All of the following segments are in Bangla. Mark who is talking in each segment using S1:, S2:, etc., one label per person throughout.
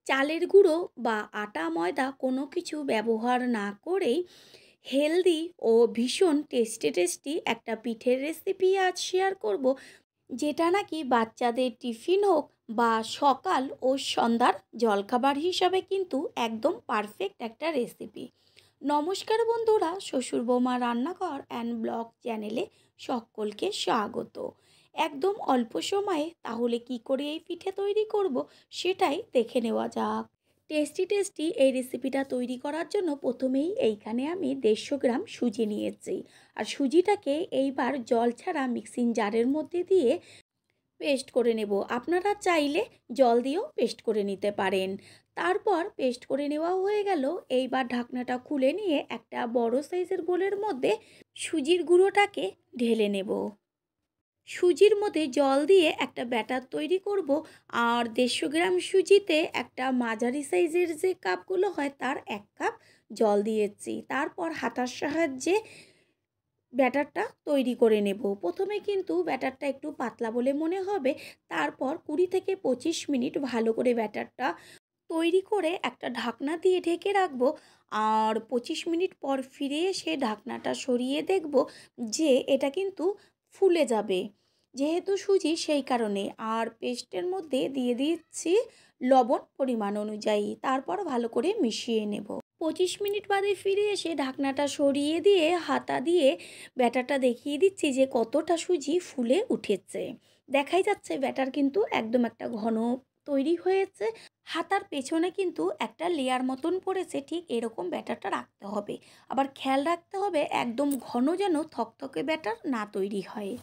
S1: চালের গুঁড়ো বা আটা ময়দা কোনো কিছু ব্যবহার না করেই হেলদি ও ভীষণ টেস্টি একটা পিঠের রেসিপি আজ শেয়ার করব, যেটা নাকি বাচ্চাদের টিফিন হোক বা সকাল ও সন্ধ্যার জলখাবার হিসাবে কিন্তু একদম পারফেক্ট একটা রেসিপি। নমস্কার বন্ধুরা, শ্বশুর বৌমা রান্নাঘর অ্যান্ড ব্লগ চ্যানেলে সকলকে স্বাগত। একদম অল্প সময়ে তাহলে কি করে এই পিঠে তৈরি করব সেটাই দেখে নেওয়া যাক। টেস্টি এই রেসিপিটা তৈরি করার জন্য প্রথমেই এইখানে আমি 150 গ্রাম সুজি নিয়েছি। আর সুজিটাকে এইবার জল ছাড়া মিক্সিং জারের মধ্যে দিয়ে পেস্ট করে নেব। আপনারা চাইলে জল দিয়েও পেস্ট করে নিতে পারেন। তারপর পেস্ট করে নেওয়া হয়ে গেল। এইবার ঢাকনাটা খুলে নিয়ে একটা বড় সাইজের বোলের মধ্যে সুজির গুঁড়োটাকে ঢেলে নেব। সুজির মধ্যে জল দিয়ে একটা ব্যাটার তৈরি করব। আর 150 গ্রাম সুজিতে একটা মাঝারি সাইজের যে কাপগুলো হয় তার 1 কাপ জল দিয়েছি। তারপর হাতার সাহায্যে ব্যাটারটা তৈরি করে নেব। প্রথমে কিন্তু ব্যাটারটা একটু পাতলা বলে মনে হবে। তারপর 20 থেকে 25 মিনিট ভালো করে ব্যাটারটা তৈরি করে একটা ঢাকনা দিয়ে ঢেকে রাখবো। আর 25 মিনিট পর ফিরে এসে ঢাকনাটা সরিয়ে দেখব যে এটা কিন্তু ফুলে যাবে, যেহেতু সুজি সেই কারণে। আর পেস্টের মধ্যে দিয়ে দিচ্ছি লবণ পরিমাণ অনুযায়ী। তারপর ভালো করে মিশিয়ে নেব। 25 মিনিট বাদে ফিরে এসে ঢাকনাটা সরিয়ে দিয়ে হাতা দিয়ে ব্যাটারটা দেখিয়ে দিচ্ছি যে কতটা সুজি ফুলে উঠেছে। দেখাই যাচ্ছে ব্যাটার কিন্তু একদম একটা ঘন তৈরি হয়েছে। হাতার পেছনে কিন্তু একটা লেয়ার মতন পড়েছে, ঠিক এরকম ব্যাটারটা রাখতে হবে। আবার খেয়াল রাখতে হবে একদম ঘন যেন থকথকে ব্যাটার না তৈরি হয়।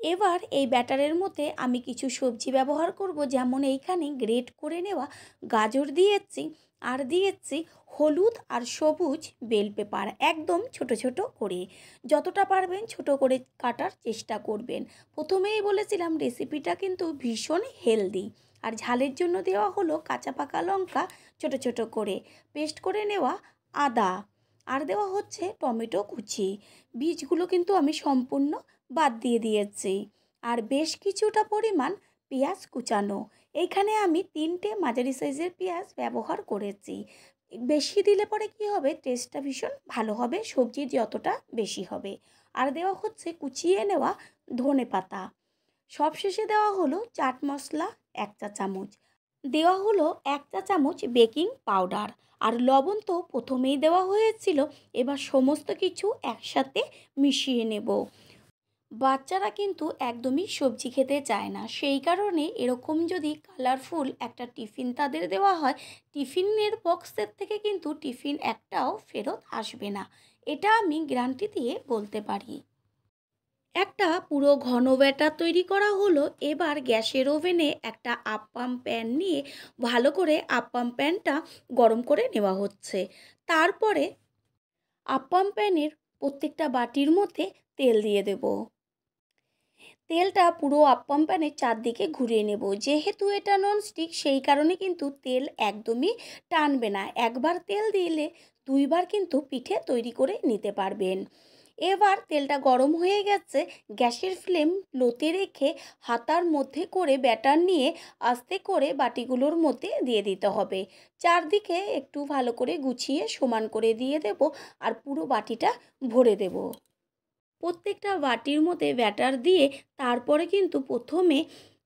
S1: এবার এই ব্যাটারের মধ্যে আমি কিছু সবজি ব্যবহার করব, যেমন এইখানে গ্রেট করে নেওয়া গাজর দিয়েছি। আর দিয়েছি হলুদ আর সবুজ বেল পেপার, একদম ছোট ছোট করে। যতটা পারবেন ছোট করে কাটার চেষ্টা করবেন। প্রথমেই বলেছিলাম রেসিপিটা কিন্তু ভীষণ হেলদি। আর ঝালের জন্য দেওয়া হলো কাঁচা পাকা লঙ্কা ছোট ছোট করে, পেস্ট করে নেওয়া আদা, আর দেওয়া হচ্ছে টমেটো কুচি। বীজগুলো কিন্তু আমি সম্পূর্ণ বাদ দিয়ে দিয়েছি। আর বেশ কিছুটা পরিমাণ পেঁয়াজ কুচানো। এইখানে আমি 3টে মাঝারি সাইজের পেঁয়াজ ব্যবহার করেছি। বেশি দিলে পরে কি হবে, টেস্টটা ভীষণ ভালো হবে, সবজি যতটা বেশি হবে। আর দেওয়া হচ্ছে কুচিয়ে নেওয়া ধনে পাতা। সবশেষে দেওয়া হলো চাট মশলা 1 চা চামচ। দেওয়া হলো 1 চা চামচ বেকিং পাউডার। আর লবণ তো প্রথমেই দেওয়া হয়েছিল। এবার সমস্ত কিছু একসাথে মিশিয়ে নেব। বাচ্চারা কিন্তু একদমই সবজি খেতে চায় না, সেই কারণে এরকম যদি কালারফুল একটা টিফিন তাদের দেওয়া হয়, টিফিনের বক্সের থেকে কিন্তু টিফিন একটাও ফেরত আসবে না। এটা আমি গ্যারান্টি দিয়ে বলতে পারি। একটা পুরো ঘন ব্যাটার তৈরি করা হলো। এবার গ্যাসের ওভেনে একটা আপ্পাম প্যান নিয়ে ভালো করে আপ্পাম প্যানটা গরম করে নেওয়া হচ্ছে। তারপরে আপ্পাম প্যানের প্রত্যেকটা বাটির মধ্যে তেল দিয়ে দেব। তেলটা পুরো আপ্পাম প্যানের চারদিকে ঘুরিয়ে নেব। যেহেতু এটা ননস্টিক, সেই কারণে কিন্তু তেল একদমই টানবে না। একবার তেল দিলে 2বার কিন্তু পিঠে তৈরি করে নিতে পারবেন। এবার তেলটা গরম হয়ে গেছে। গ্যাসের ফ্লেম লোতে রেখে হাতার মধ্যে করে ব্যাটার নিয়ে আস্তে করে বাটিগুলোর মধ্যে দিয়ে দিতে হবে। চারদিকে একটু ভালো করে গুছিয়ে সমান করে দিয়ে দেব। আর পুরো বাটিটা ভরে দেব। প্রত্যেকটা বাটির মধ্যে ব্যাটার দিয়ে তারপরে কিন্তু প্রথমে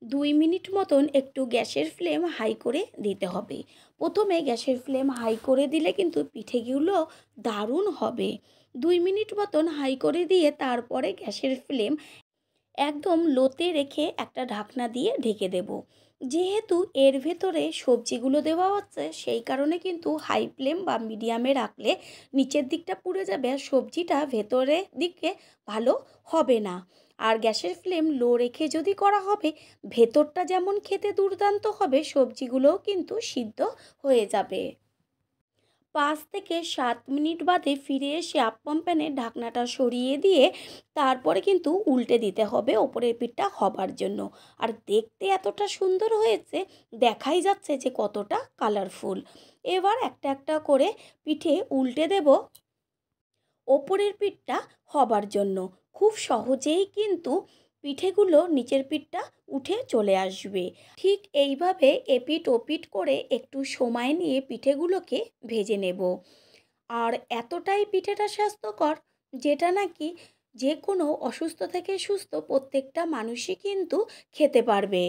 S1: 2 মিনিট মতন একটু গ্যাসের ফ্লেম হাই করে দিতে হবে। প্রথমে গ্যাসের ফ্লেম হাই করে দিলে কিন্তু পিঠেগুলো দারুণ হবে। 2 মিনিট মতন হাই করে দিয়ে তারপরে গ্যাসের ফ্লেম একদম লোতে রেখে একটা ঢাকনা দিয়ে ঢেকে দেব। যেহেতু এর ভেতরে সবজিগুলো দেওয়া হচ্ছে, সেই কারণে কিন্তু হাই ফ্লেম বা মিডিয়ামে রাখলে নিচের দিকটা পুড়ে যাবে আর সবজিটা ভেতরের দিকে ভালো হবে না। আর গ্যাসের ফ্লেম লো রেখে যদি করা হবে, ভেতরটা যেমন খেতে দুর্দান্ত হবে, সবজিগুলোও কিন্তু সিদ্ধ হয়ে যাবে। 5 থেকে 7 মিনিট বাদে ফিরে এসে আপ্পাম প্যানের ঢাকনাটা সরিয়ে দিয়ে তারপরে কিন্তু উল্টে দিতে হবে ওপরের পিঠটা হবার জন্য। আর দেখতে এতটা সুন্দর হয়েছে, দেখাই যাচ্ছে যে কতটা কালারফুল। এবার একটা একটা করে পিঠে উল্টে দেব ওপরের পিঠটা হবার জন্য। খুব সহজেই কিন্তু পিঠেগুলো নিচের পিঠটা উঠে চলে আসবে। ঠিক এইভাবে এপিঠ ওপিঠ করে একটু সময় নিয়ে পিঠেগুলোকে ভেজে নেব। আর এতটাই পিঠেটা স্বাস্থ্যকর, যেটা নাকি যে কোনো অসুস্থ থেকে সুস্থ প্রত্যেকটা মানুষই কিন্তু খেতে পারবে।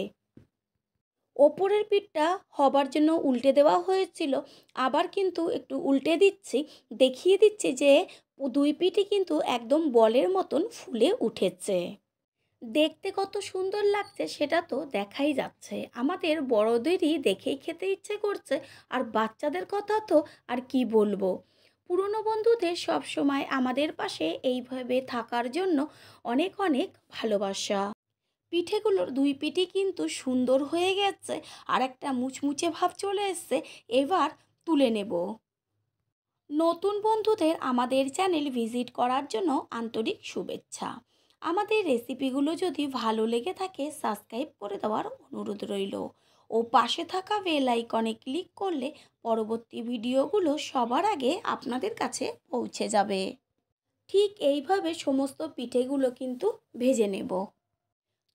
S1: ওপরের পিঠটা হবার জন্য উল্টে দেওয়া হয়েছিল, আবার কিন্তু একটু উল্টে দিচ্ছি, দেখিয়ে দিচ্ছি যে দুই পিঠই কিন্তু একদম বলের মতন ফুলে উঠেছে। দেখতে কত সুন্দর লাগছে সেটা তো দেখাই যাচ্ছে, আমাদের বড়দেরই দেখেই খেতে ইচ্ছে করছে। আর বাচ্চাদের কথা তো আর কি বলবো। পুরনো বন্ধুদের সব সময় আমাদের পাশে এইভাবে থাকার জন্য অনেক অনেক ভালোবাসা। পিঠেগুলোর দুই পিঠই কিন্তু সুন্দর হয়ে গেছে, আর একটা মুচমুচে ভাব চলে এসছে। এবার তুলে নেব। নতুন বন্ধুদের আমাদের চ্যানেল ভিজিট করার জন্য আন্তরিক শুভেচ্ছা। আমাদের রেসিপিগুলো যদি ভালো লেগে থাকে সাবস্ক্রাইব করে দেওয়ার অনুরোধ রইল, ও পাশে থাকা বেল আইকনে ক্লিক করলে পরবর্তী ভিডিওগুলো সবার আগে আপনাদের কাছে পৌঁছে যাবে। ঠিক এইভাবে সমস্ত পিঠেগুলো কিন্তু ভেজে নেব।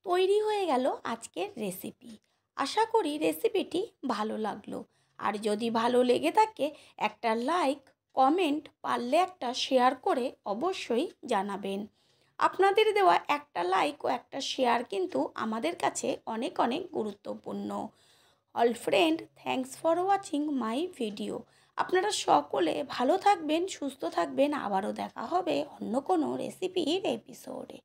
S1: তৈরি হয়ে গেল আজকের রেসিপি। আশা করি রেসিপিটি ভালো লাগলো। আর যদি ভালো লেগে থাকে একটা লাইক, কমেন্ট, পারলে একটা শেয়ার করে অবশ্যই জানাবেন। আপনাদের দেওয়া একটা লাইক ও একটা শেয়ার কিন্তু আমাদের কাছে অনেক অনেক গুরুত্বপূর্ণ। All friend, thanks for watching my video. আপনারা সকলে ভালো থাকবেন, সুস্থ থাকবেন। আবারও দেখা হবে অন্য কোনো রেসিপির এপিসোডে।